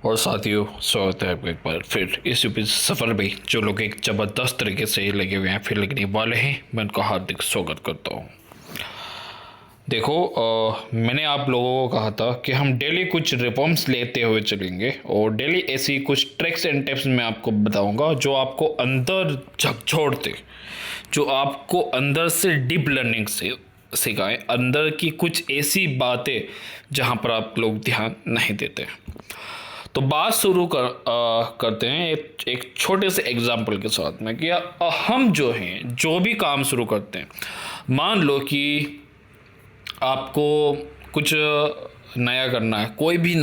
और साथियों, स्वागत है आपका एक बार फिर इस यूपी सफ़र में। जो लोग एक ज़बरदस्त तरीके से लगे हुए हैं, फिर लगने वाले हैं, मैं उनका हार्दिक स्वागत करता हूँ। देखो, मैंने आप लोगों को कहा था कि हम डेली कुछ रिफॉर्म्स लेते हुए चलेंगे और डेली ऐसी कुछ ट्रिक्स एंड टिप्स मैं आपको बताऊंगा जो आपको अंदर झकझोरते, जो आपको अंदर से डीप लर्निंग से सिखाएं, अंदर की कुछ ऐसी बातें जहां पर आप लोग ध्यान नहीं देते। तो बात शुरू करते हैं एक छोटे से एग्जाम्पल के साथ में कि हम जो हैं, जो भी काम शुरू करते हैं, मान लो कि आपको कुछ नया करना है। कोई भी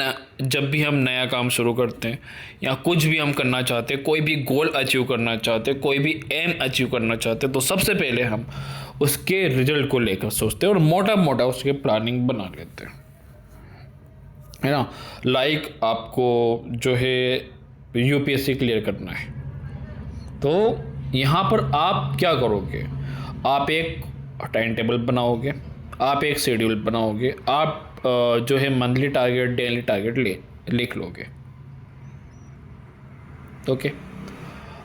जब भी हम नया काम शुरू करते हैं या कुछ भी हम करना चाहते हैं, कोई भी गोल अचीव करना चाहते हैं, कोई भी एम अचीव करना चाहते हैं, तो सबसे पहले हम उसके रिजल्ट को लेकर सोचते हैं और मोटा मोटा उसके प्लानिंग बना लेते हैं, है ना। लाइक आपको जो है यूपीएससी क्लियर करना है, तो यहाँ पर आप क्या करोगे? आप एक टाइम टेबल बनाओगे, आप एक शेड्यूल बनाओगे, आप जो है मंथली टारगेट, डेली टारगेट लिख लोगे। ओके,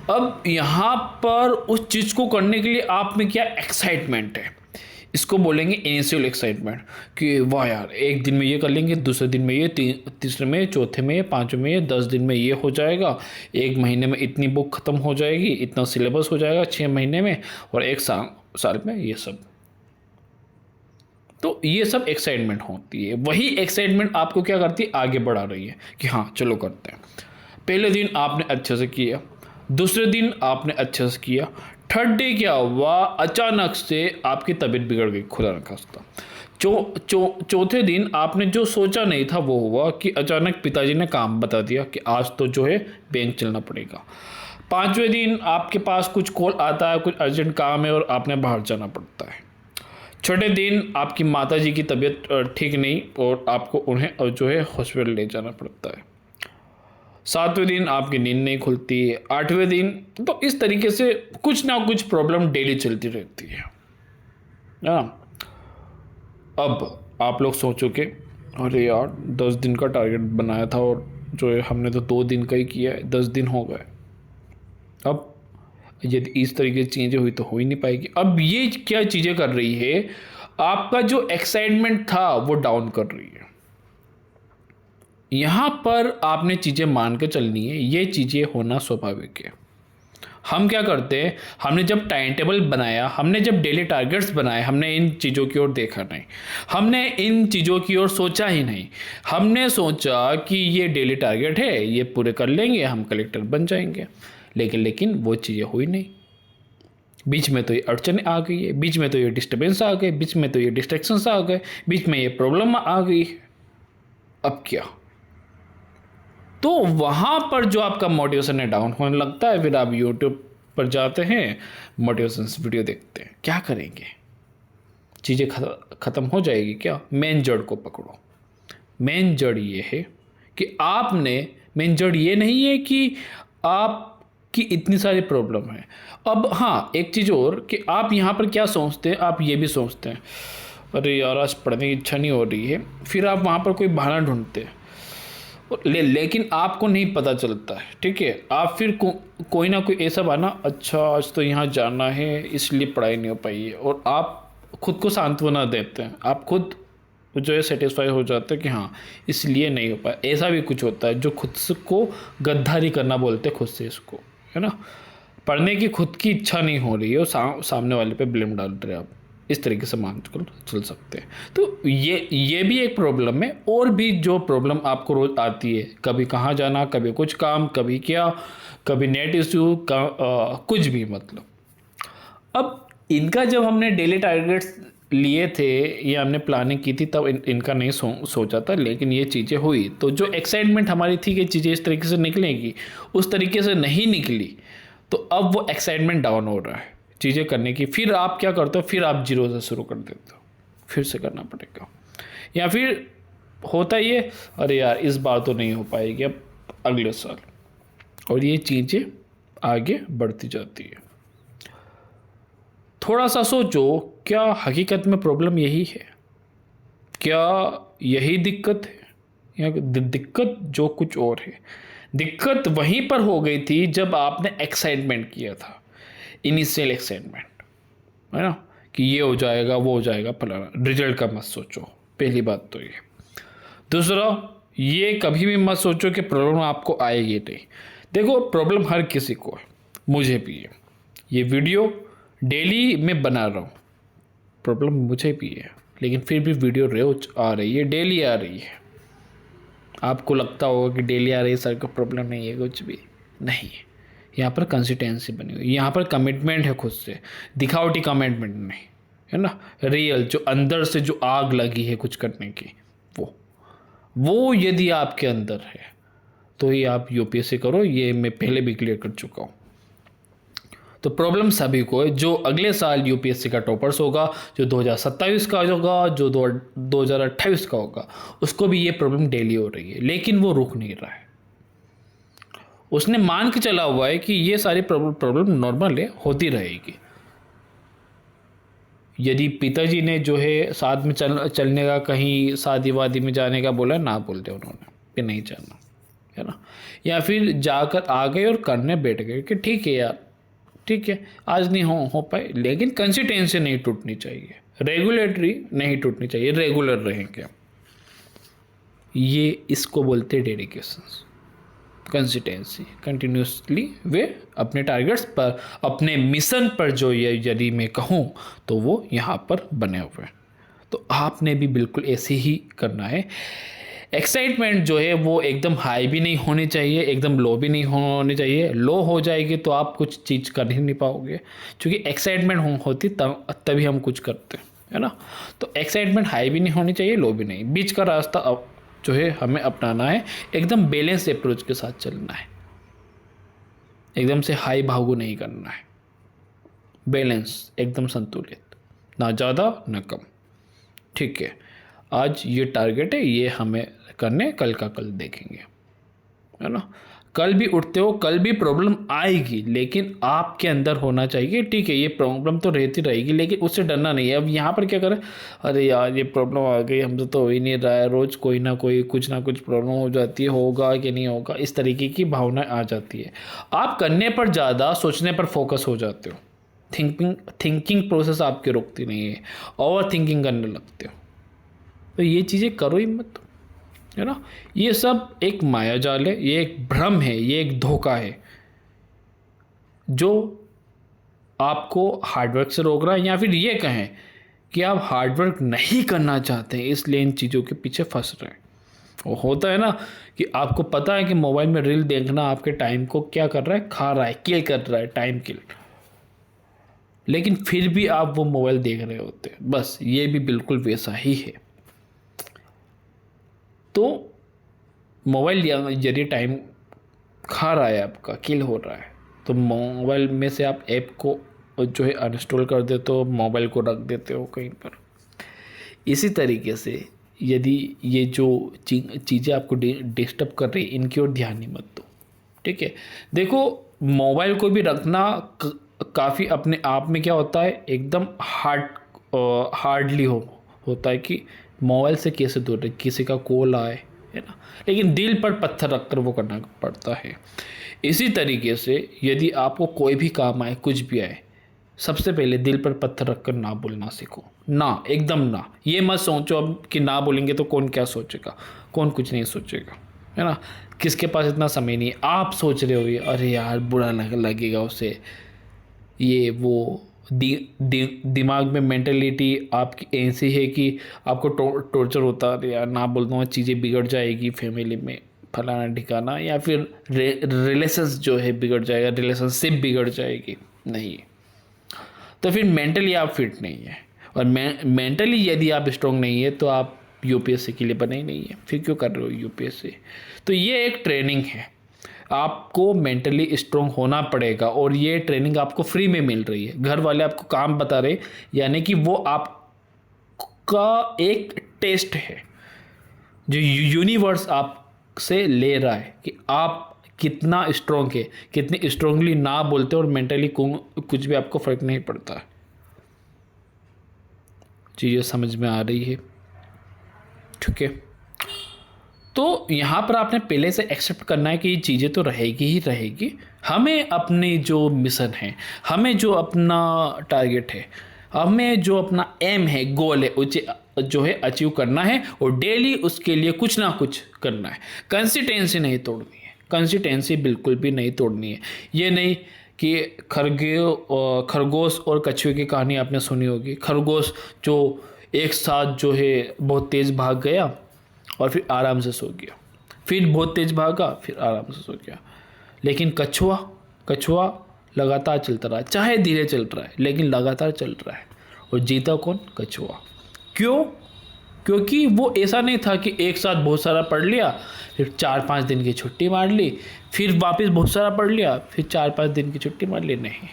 अब यहाँ पर उस चीज़ को करने के लिए आप में क्या एक्साइटमेंट है, इसको बोलेंगे इनिशियल एक्साइटमेंट कि वाह यार, एक दिन में ये कर लेंगे, दूसरे दिन में ये, तीसरे में, चौथे में, पांचवें में, 10 दिन में ये हो जाएगा, एक महीने में इतनी बुक खत्म हो जाएगी, इतना सिलेबस हो जाएगा 6 महीने में, और एक साल में ये सब। तो ये सब एक्साइटमेंट होती है। वही एक्साइटमेंट आपको क्या करती है, आगे बढ़ा रही है कि हाँ चलो करते हैं। पहले दिन आपने अच्छे से किया, दूसरे दिन आपने अच्छे से किया, थर्ड डे क्या हुआ, अचानक से आपकी तबीयत बिगड़ गई, खुदा न खास्ता। चौथे दिन आपने जो सोचा नहीं था वो हुआ कि अचानक पिताजी ने काम बता दिया कि आज तो जो है बैंक चलना पड़ेगा। पांचवें दिन आपके पास कुछ कॉल आता है, कुछ अर्जेंट काम है और आपने बाहर जाना पड़ता है। छठे दिन आपकी माता जी की तबीयत ठीक नहीं और आपको उन्हें जो है हॉस्पिटल ले जाना पड़ता है। सातवें दिन आपकी नींद नहीं खुलती है। आठवें दिन, तो इस तरीके से कुछ ना कुछ प्रॉब्लम डेली चलती रहती है ना। अब आप लोग सोचोगे, अरे यार 10 दिन का टारगेट बनाया था और जो है हमने तो 2 दिन का ही किया है, 10 दिन हो गए। अब यदि इस तरीके की चीज़ें हुई तो हो ही नहीं पाएगी। अब ये क्या चीज़ें कर रही है, आपका जो एक्साइटमेंट था वो डाउन कर रही है। यहाँ पर आपने चीज़ें मान के चलनी है, ये चीज़ें होना स्वाभाविक है। हम क्या करते हैं, हमने जब टाइम टेबल बनाया, हमने जब डेली टारगेट्स बनाए, हमने इन चीज़ों की ओर देखा नहीं, हमने इन चीज़ों की ओर सोचा ही नहीं। हमने सोचा कि ये डेली टारगेट है, ये पूरे कर लेंगे, हम कलेक्टर बन जाएंगे। लेकिन वो चीज़ें हुई नहीं। बीच में तो ये अड़चन आ गई है, बीच में तो ये डिस्टर्बेंस आ गए, बीच में तो ये डिस्ट्रैक्शंस आ गए, बीच में ये प्रॉब्लम आ गई। अब क्या? तो वहाँ पर जो आपका मोटिवेशन है डाउन होने लगता है। फिर आप यूट्यूब पर जाते हैं, मोटिवेशन वीडियो देखते हैं। क्या करेंगे? चीज़ें ख़त्म हो जाएगी क्या? मेन जड़ को पकड़ो। मेन जड़ ये है कि मेन जड़ ये नहीं है कि आपकी इतनी सारी प्रॉब्लम है। अब हाँ, एक चीज़ और कि आप यहाँ पर क्या सोचते हैं, आप ये भी सोचते हैं, अरे यार आज पढ़ने की इच्छा नहीं हो रही है। फिर आप वहाँ पर कोई बहाना ढूंढते हैं, लेकिन आपको नहीं पता चलता है, ठीक है। आप फिर कोई ना कोई ऐसा बहाना, अच्छा आज तो यहाँ जाना है इसलिए पढ़ाई नहीं हो पाई है, और आप खुद को सांत्वना देते हैं। आप खुद जो है सेटिस्फाई हो जाते हैं कि हाँ इसलिए नहीं हो पाया। ऐसा भी कुछ होता है जो खुद को गद्दारी करना बोलते हैं, खुद से इसको, है ना। पढ़ने की खुद की इच्छा नहीं हो रही है और सामने वाले पे ब्लेम डाल रहे हैं आप। इस तरीके से मान कर चल सकते हैं। तो ये भी एक प्रॉब्लम है। और भी जो प्रॉब्लम आपको रोज आती है, कभी कहाँ जाना, कभी कुछ काम, कभी क्या, कभी नेट इश्यू कुछ भी, मतलब। अब इनका जब हमने डेली टारगेट्स लिए थे या हमने प्लानिंग की थी, तब इनका नहीं सोचा था। लेकिन ये चीज़ें हुई तो जो एक्साइटमेंट हमारी थी कि चीज़ें इस तरीके से निकलेंगी, उस तरीके से नहीं निकली। तो अब वो एक्साइटमेंट डाउन हो रहा है चीज़ें करने की। फिर आप क्या करते हो, फिर आप जीरो से शुरू कर देते हो, फिर से करना पड़ेगा। या फिर होता ये, अरे यार इस बार तो नहीं हो पाएगी, अब अगले साल। और ये चीज़ें आगे बढ़ती जाती है। थोड़ा सा सोचो, क्या हकीकत में प्रॉब्लम यही है? क्या यही दिक्कत है? यहाँ दिक्कत जो कुछ और है। दिक्कत वहीं पर हो गई थी जब आपने एक्साइटमेंट किया था, इनिशियल एक्साइटमेंट, है ना, कि ये हो जाएगा वो हो जाएगा फलाना। रिजल्ट का मत सोचो, पहली बात तो ये। दूसरा, ये कभी भी मत सोचो कि प्रॉब्लम आपको आएगी नहीं। देखो, प्रॉब्लम हर किसी को है, मुझे भी है। ये वीडियो डेली मैं बना रहा हूँ, प्रॉब्लम मुझे भी है, लेकिन फिर भी वीडियो रोज आ रही है, डेली आ रही है। आपको लगता होगा कि डेली आ रही है, सर को प्रॉब्लम नहीं है, कुछ भी नहीं है। यहाँ पर कंसिस्टेंसी बनी हुई, यहाँ पर कमिटमेंट है खुद से, दिखावटी कमिटमेंट नहीं, है ना, रियल जो अंदर से जो आग लगी है कुछ करने की, वो यदि आपके अंदर है तो ही आप यूपीएससी करो। ये मैं पहले भी क्लियर कर चुका हूँ। तो प्रॉब्लम सभी को है। जो अगले साल यूपीएससी का टॉपर्स होगा, जो 2027 का होगा, जो 2028 का होगा, उसको भी ये प्रॉब्लम डेली हो रही है, लेकिन वो रुक नहीं रहा है। उसने मान के चला हुआ है कि ये सारी प्रॉब्लम नॉर्मल है, होती रहेगी। यदि पिताजी ने जो है साथ में चलने का, कहीं शादी वादी में जाने का बोला, ना बोल दे उन्होंने कि नहीं चलना, है ना, या फिर जाकर आ गए और करने बैठ गए कि ठीक है यार, ठीक है आज नहीं हो पाए, लेकिन कंसिस्टेंसी नहीं टूटनी चाहिए, रेगुलेटरी नहीं टूटनी चाहिए, रेगुलर रहेंगे। ये इसको बोलते हैं डेडिकेशन, कंसिस्टेंसी, कंटिन्यूसली वे अपने टारगेट्स पर, अपने मिशन पर जो ये यदि मैं कहूँ तो वो यहाँ पर बने हुए हैं। तो आपने भी बिल्कुल ऐसे ही करना है। एक्साइटमेंट जो है वो एकदम हाई भी नहीं होनी चाहिए, एकदम लो भी नहीं होनी चाहिए। लो हो जाएगी तो आप कुछ चीज़ कर ही नहीं पाओगे, क्योंकि एक्साइटमेंट होती तभी हम कुछ करते हैं, है ना। तो एक्साइटमेंट हाई भी नहीं होनी चाहिए, लो भी नहीं, बीच का रास्ता अब जो है हमें अपनाना है। एकदम बैलेंस अप्रोच के साथ चलना है, एकदम से हाई भागू नहीं करना है, बैलेंस, एकदम संतुलित, ना ज़्यादा ना कम। ठीक है, आज ये टारगेट है, ये हमें करने, कल का कल देखेंगे, है ना। कल भी उठते हो, कल भी प्रॉब्लम आएगी, लेकिन आपके अंदर होना चाहिए ठीक है ये प्रॉब्लम तो रहती रहेगी, लेकिन उससे डरना नहीं है। अब यहाँ पर क्या करें, अरे यार ये प्रॉब्लम आ गई, हमसे तो हो ही नहीं रहा है, रोज़ कोई ना कोई कुछ ना कुछ प्रॉब्लम हो जाती है, होगा कि नहीं होगा, इस तरीके की भावना आ जाती है। आप करने पर ज़्यादा, सोचने पर फोकस हो जाते हो, थिंकिंग प्रोसेस आपकी रुकती नहीं है, ओवर थिंकिंग करने लगते हो। तो ये चीज़ें करो ही मत, है ना। ये सब एक माया जाल है, ये एक भ्रम है, ये एक धोखा है जो आपको हार्डवर्क से रोक रहा है, या फिर ये कहें कि आप हार्डवर्क नहीं करना चाहते हैं, इसलिए इन चीज़ों के पीछे फंस रहे हैं। वो होता है ना कि आपको पता है कि मोबाइल में रील देखना आपके टाइम को क्या कर रहा है, खा रहा है, किल कर रहा है, टाइम किल, लेकिन फिर भी आप वो मोबाइल देख रहे होते हैं। बस ये भी बिल्कुल वैसा ही है। तो मोबाइल यदि टाइम खा रहा है, आपका किल हो रहा है, तो मोबाइल में से आप ऐप को जो है अनइंस्टॉल कर देते हो, मोबाइल को रख देते हो कहीं पर। इसी तरीके से यदि ये जो चीज़ें आपको डिस्टर्ब कर रही है, इनकी ओर ध्यान ही मत दो, ठीक है। देखो, मोबाइल को भी रखना काफ़ी अपने आप में क्या होता है, एकदम हार्डली होता है कि मोबाइल से कैसे दूर रहे, किसी का कॉल आए, है ना, लेकिन दिल पर पत्थर रखकर वो करना पड़ता है। इसी तरीके से यदि आपको कोई भी काम आए, कुछ भी आए, सबसे पहले दिल पर पत्थर रखकर ना बोलना सीखो। ना, एकदम ना। ये मत सोचो अब कि ना बोलेंगे तो कौन क्या सोचेगा, कौन कुछ नहीं सोचेगा, है ना। किसके पास इतना समय नहीं है। आप सोच रहे हो ये, अरे यार बुरा लगेगा उसे, ये वो दिमाग में मेंटलिटी आपकी ऐसी है कि आपको टॉर्चर होता है, यार ना बोल दूँगा चीज़ें बिगड़ जाएगी फैमिली में, फलाना ठिकाना, या फिर रिलेशंस जो है बिगड़ जाएगा, रिलेशनशिप बिगड़ जाएगी। नहीं, तो फिर मेंटली आप फिट नहीं है, और मेंटली यदि आप स्ट्रॉन्ग नहीं है तो आप यूपीएससी के लिए बने ही नहीं है, फिर क्यों कर रहे हो यूपीएससी। तो ये एक ट्रेनिंग है, आपको मेंटली स्ट्रॉन्ग होना पड़ेगा, और ये ट्रेनिंग आपको फ्री में मिल रही है। घर वाले आपको काम बता रहे, यानी कि वो आपका एक टेस्ट है जो यूनिवर्स आपसे ले रहा है कि आप कितना स्ट्रॉन्ग है, कितनी स्ट्रांगली ना बोलते, और मेंटली कुछ भी आपको फर्क नहीं पड़ता। चीज़ें समझ में आ रही है, ठीक है। तो यहाँ पर आपने पहले से एक्सेप्ट करना है कि ये चीज़ें तो रहेगी ही रहेगी। हमें अपने जो मिशन है, हमें जो अपना टारगेट है, हमें जो अपना एम है, गोल है, उसे जो है अचीव करना है और डेली उसके लिए कुछ ना कुछ करना है। कंसिस्टेंसी नहीं तोड़नी है, कंसिस्टेंसी बिल्कुल भी नहीं तोड़नी है। ये नहीं कि खरगोश और कछुए की कहानी आपने सुनी होगी। खरगोश जो एक साथ जो है बहुत तेज़ भाग गया और फिर आराम से सो गया, फिर बहुत तेज़ भागा, फिर आराम से सो गया। लेकिन कछुआ लगातार चलता रहा, चाहे धीरे चल रहा है लेकिन लगातार चल रहा है। और जीता कौन? कछुआ। क्यों? क्योंकि वो ऐसा नहीं था कि एक साथ बहुत सारा पढ़ लिया, फिर 4-5 दिन की छुट्टी मार ली, फिर वापस बहुत सारा पढ़ लिया, फिर 4-5 दिन की छुट्टी मार ली। नहीं,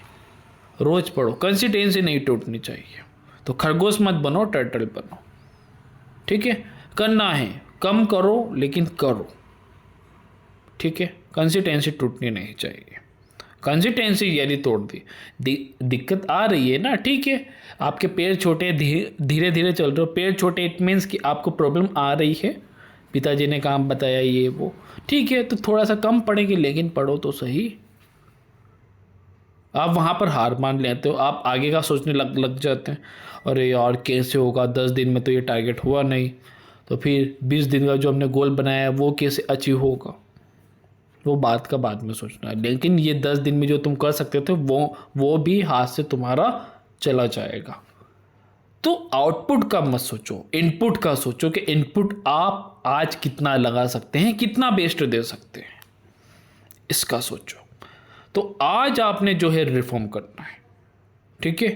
रोज़ पढ़ो, कंसिस्टेंसी नहीं टूटनी चाहिए। तो खरगोश मत बनो, टर्टल बनो। ठीक है, करना है, कम करो लेकिन करो। ठीक है, कंसिस्टेंसी टूटनी नहीं चाहिए। कंसिस्टेंसी यदि तोड़ दी, दिक्कत आ रही है ना, ठीक है, आपके पैर छोटे, धीरे धीरे चल रहे हो, पैर छोटे, इट मीन्स कि आपको प्रॉब्लम आ रही है, पिताजी ने काम बताया ये वो, ठीक है, तो थोड़ा सा कम पढ़ेंगे लेकिन पढ़ो तो सही। आप वहाँ पर हार मान लेते हो, आप आगे का सोचने लग जाते हैं, अरे यार कैसे होगा, 10 दिन में तो ये टारगेट हुआ नहीं, तो फिर 20 दिन का जो हमने गोल बनाया है वो कैसे अचीव होगा। वो बात का बाद में सोचना है, लेकिन ये 10 दिन में जो तुम कर सकते थे वो भी हाथ से तुम्हारा चला जाएगा। तो आउटपुट का मत सोचो, इनपुट का सोचो कि इनपुट आप आज कितना लगा सकते हैं, कितना बेस्ट दे सकते हैं, इसका सोचो। तो आज आपने जो है रिफॉर्म करना है, ठीक है,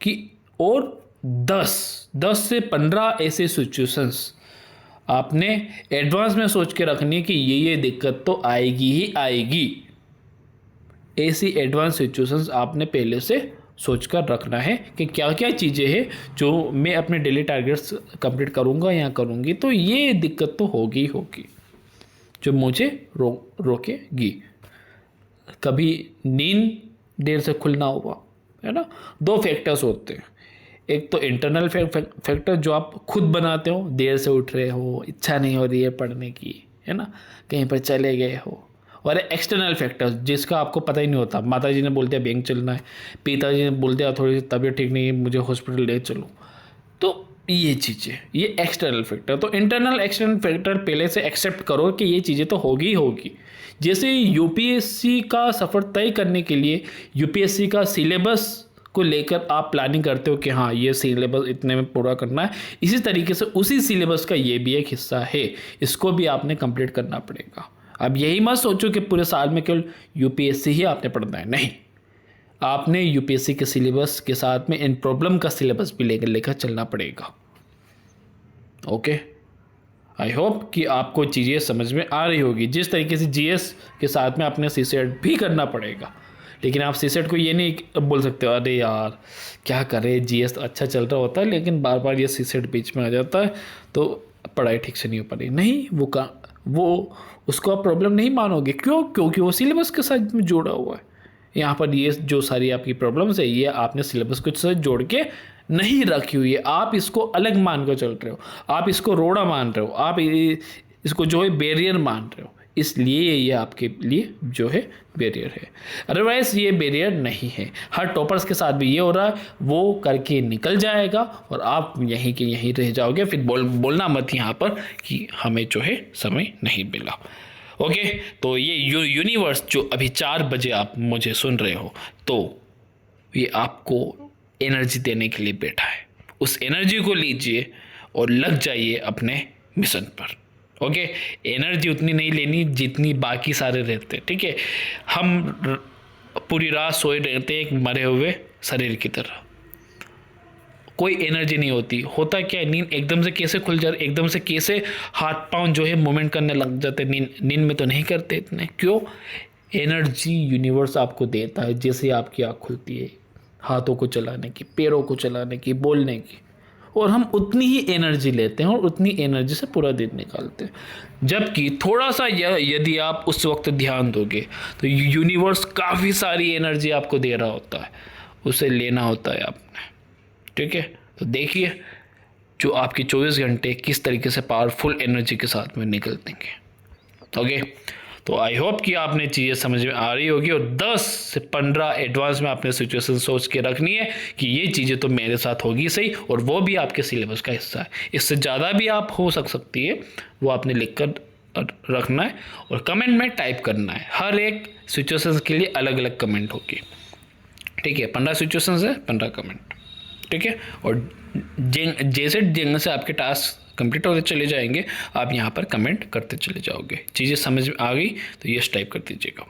कि और 10 से 15 ऐसे सिचुएशंस आपने एडवांस में सोच के रखनी कि ये दिक्कत तो आएगी ही आएगी। ऐसी एडवांस सिचुएशंस आपने पहले से सोच कर रखना है कि क्या क्या चीज़ें हैं जो मैं अपने डेली टारगेट्स कंप्लीट करूँगा या करूँगी, तो ये दिक्कत तो होगी जो मुझे रोकेगी। कभी नींद देर से खुलना हुआ, है ना। 2 फैक्टर्स होते हैं, एक तो इंटरनल फैक्टर जो आप खुद बनाते हो, देर से उठ रहे हो, इच्छा नहीं हो रही है पढ़ने की, है ना, कहीं पर चले गए हो, और एक्सटर्नल फैक्टर्स जिसका आपको पता ही नहीं होता। माताजी ने बोल दिया बैंक चलना है, पिताजी ने बोल दिया थोड़ी तबीयत ठीक नहीं है, मुझे हॉस्पिटल ले चलो। तो ये चीज़ें, ये एक्सटर्नल फैक्टर। तो इंटरनल एक्सटर्नल फैक्टर पहले से एक्सेप्ट करो कि ये चीज़ें तो होगी। जैसे यूपीएससी का सफ़र तय करने के लिए यूपीएससी का सिलेबस को लेकर आप प्लानिंग करते हो कि हाँ ये सिलेबस इतने में पूरा करना है, इसी तरीके से उसी सिलेबस का ये भी एक हिस्सा है, इसको भी आपने कंप्लीट करना पड़ेगा। अब यही मत सोचो कि पूरे साल में केवल यूपीएससी ही आपने पढ़ना है, नहीं, आपने यूपीएससी के सिलेबस के साथ में इन प्रॉब्लम का सिलेबस भी लेकर चलना पड़ेगा। ओके, आई होप कि आपको चीज़ें समझ में आ रही होगी। जिस तरीके से जीएस के साथ में आपने सीसेट भी करना पड़ेगा, लेकिन आप सीसेट को ये नहीं बोल सकते हो अरे यार क्या करें, जीएस तो अच्छा चल रहा होता है लेकिन बार बार ये सीसेट बीच में आ जाता है तो पढ़ाई ठीक से नहीं हो पा रही। नहीं, वो उसको आप प्रॉब्लम नहीं मानोगे। क्यों? क्योंकि वो सिलेबस के साथ में जोड़ा हुआ है। यहाँ पर ये जो सारी आपकी प्रॉब्लम्स है ये आपने सिलेबस के साथ जोड़ के नहीं रखी हुई है, आप इसको अलग मान कर चल रहे हो, आप इसको रोड़ा मान रहे हो, आप इसको जो है बैरियर मान रहे हो, इसलिए ये आपके लिए जो है बैरियर है। अदरवाइज ये बैरियर नहीं है। हर टॉपर्स के साथ भी ये हो रहा है, वो करके निकल जाएगा और आप यहीं के यहीं रह जाओगे। फिर बोलना मत यहाँ पर कि हमें जो है समय नहीं मिला। ओके, तो ये यूनिवर्स जो अभी 4 बजे आप मुझे सुन रहे हो, तो ये आपको एनर्जी देने के लिए बैठा है। उस एनर्जी को लीजिए और लग जाइए अपने मिशन पर। ओके, एनर्जी उतनी नहीं लेनी जितनी बाकी सारे रहते हैं, ठीक है। हम पूरी रात सोए रहते हैं एक मरे हुए शरीर की तरह, कोई एनर्जी नहीं होती। होता क्या है, नींद एकदम से कैसे खुल जाती, एकदम से कैसे हाथ पांव जो है मूवमेंट करने लग जाते। नींद में तो नहीं करते इतने। क्यों? एनर्जी यूनिवर्स आपको देता है। जैसे आपकी आँख खुलती है हाथों को चलाने की, पैरों को चलाने की, बोलने की, और हम उतनी ही एनर्जी लेते हैं और उतनी एनर्जी से पूरा दिन निकालते हैं। जबकि थोड़ा सा यदि आप उस वक्त ध्यान दोगे तो यूनिवर्स काफ़ी सारी एनर्जी आपको दे रहा होता है, उसे लेना होता है आपने, ठीक है। तो देखिए जो आपके 24 घंटे किस तरीके से पावरफुल एनर्जी के साथ में निकल देंगे। ओके, तो आई होप कि आपने चीज़ें समझ में आ रही होगी और 10 से 15 एडवांस में आपने सिचुएशन सोच के रखनी है कि ये चीज़ें तो मेरे साथ होगी सही, और वो भी आपके सिलेबस का हिस्सा है। इससे ज़्यादा भी आप हो सकती है, वो आपने लिख कर रखना है और कमेंट में टाइप करना है। हर एक सिचुएशन के लिए अलग अलग कमेंट होगी, ठीक है। 15 सिचुएशन है, 15 कमेंट, ठीक है। और जैसे से आपके टास्क कंप्लीट होते चले जाएंगे, आप यहाँ पर कमेंट करते चले जाओगे। चीज़ें समझ में आ गई तो यस टाइप कर दीजिएगा।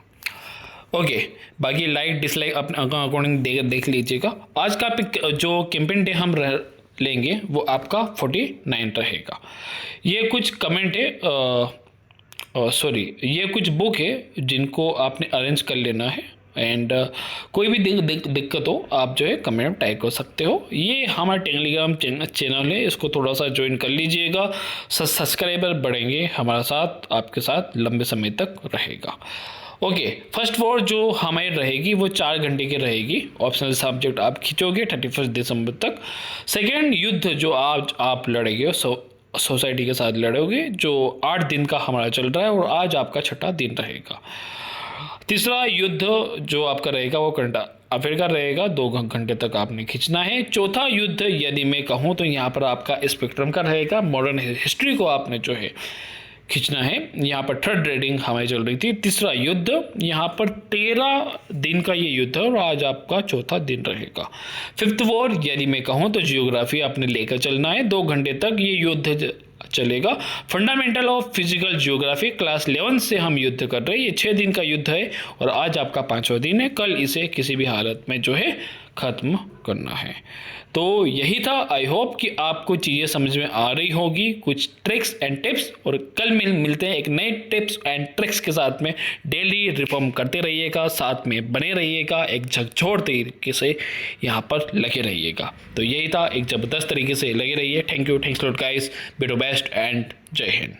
ओके, बाकी लाइक डिसलाइक अपने अकॉर्डिंग देख लीजिएगा। आज का जो कैंपेन डे हम लेंगे वो आपका 49 रहेगा। ये कुछ कमेंट है, सॉरी, ये कुछ बुक है जिनको आपने अरेंज कर लेना है। एंड कोई भी दिक्कत हो आप जो है कमेंट में टाइप कर सकते हो। ये हमारा टेलीग्राम चैनल है, इसको थोड़ा सा ज्वाइन कर लीजिएगा। सब्सक्राइबर बढ़ेंगे, हमारा साथ आपके साथ लंबे समय तक रहेगा। ओके, फर्स्ट वॉर जो हमारी रहेगी वो 4 घंटे की रहेगी। ऑप्शनल सब्जेक्ट आप खींचोगे 31 दिसंबर तक। सेकेंड युद्ध जो आज आप लड़ेंगे सोसाइटी के साथ लड़ोगे, जो 8 दिन का हमारा चल रहा है और आज आपका 6ठा दिन रहेगा। तीसरा युद्ध जो आपका रहेगा वो अफ्रीका रहेगा, 2 घंटे तक आपने खींचना है। चौथा युद्ध यदि मैं कहूँ तो यहाँ पर आपका स्पेक्ट्रम का रहेगा, मॉडर्न हिस्ट्री को आपने जो है खींचना है। यहाँ पर 3rd रीडिंग हमारी चल रही थी। तीसरा युद्ध यहाँ पर 13 दिन का ये युद्ध है और आज आपका 4था दिन रहेगा। 5th वॉर यदि मैं कहूँ तो जियोग्राफी आपने लेकर चलना है, 2 घंटे तक ये युद्ध चलेगा। Fundamental of physical geography class 11 से हम युद्ध कर रहे हैं। ये 6 दिन का युद्ध है और आज आपका 5वां दिन है। कल इसे किसी भी हालत में जो है ख़त्म करना है। तो यही था। आई होप कि आपको चीज़ें समझ में आ रही होगी, कुछ ट्रिक्स एंड टिप्स। और कल मिलते हैं एक नए टिप्स एंड ट्रिक्स के साथ में। डेली रिफॉर्म करते रहिएगा, साथ में बने रहिएगा, एक झकझोर तरीके से यहाँ पर लगे रहिएगा। तो यही था, एक ज़बरदस्त तरीके से लगे रहिए। Thank you, thanks lot guys, be the best and जय हिंद।